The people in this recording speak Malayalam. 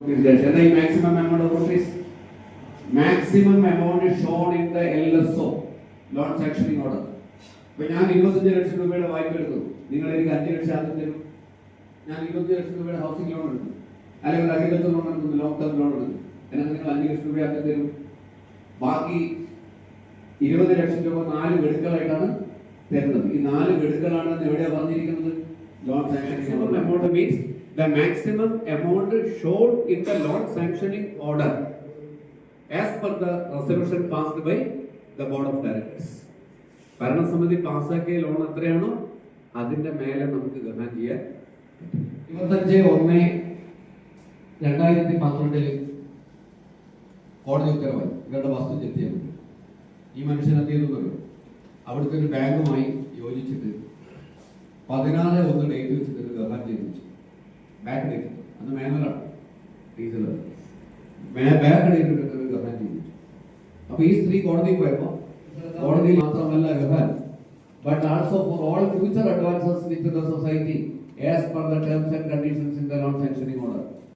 The maximum amount of rupees, maximum amount is shown in the LSO, loan sanctioning order. When I am 25 ലക്ഷം രൂപയുടെ വായ്പ എടുക്കുന്നു, നിങ്ങൾ എനിക്ക് 5 ലക്ഷം ആദ്യം തരും. ഞാൻ 25 ലക്ഷം രൂപയുടെ ഹൗസിംഗ് ലോൺ എടുക്കുന്നു, അല്ലെങ്കിൽ അഗ്രികൾച്ചർ ലോൺ എടുക്കുന്നു, ലോങ് ടേം ലോൺ എടുക്കുന്നു. എന്നാൽ നിങ്ങൾ 5 ലക്ഷം രൂപ ആദ്യം തരും. ബാക്കി 20 ലക്ഷം രൂപ 4 ഗഡുക്കളായിട്ടാണ് തരുന്നത്. ഈ 4 ഗഡുക്കളാണ് എവിടെയാണ് പറഞ്ഞിരിക്കുന്നത്? Loan sanctioning amount means the maximum amount shown in the loan sanctioning order as per the resolution passed by the board of directors. ഭരണസമിതി പാസ്സാക്കിയ ലോൺ എത്രയാണോ അതിന്റെ മേലെ നമുക്ക് ഗണന ചെയ്യാൻ 25/1/2012 കോടതി ഉത്തരവായി ഇവരുടെ വസ്തു ജപ്തി ചെയ്തു. ഈ മനുഷ്യൻ എന്ത് ചെയ്തു പറയും? അവിടുത്തെ ഒരു ബാങ്കുമായി യോജിച്ചിട്ട് 16/1 ഡേറ്റ് വെച്ചിട്ട് ഗണന ചെയ്തു. ബാക്ക് ഡേറ്റ് അന്ന് മാനുവലാണ്, ഡീസൽ ബാക്ക് ഡേറ്റ് ഇട്ടിട്ട് ഗവൺമെന്റ് ചെയ്തു. അപ്പൊ ഈ സ്ത്രീ കോടതിയിൽ പോയപ്പോ കോടതിയിൽ മാത്രമല്ല ഗവൻ, but also for all future advances with the society as per the terms and conditions in the loan sanctioning order.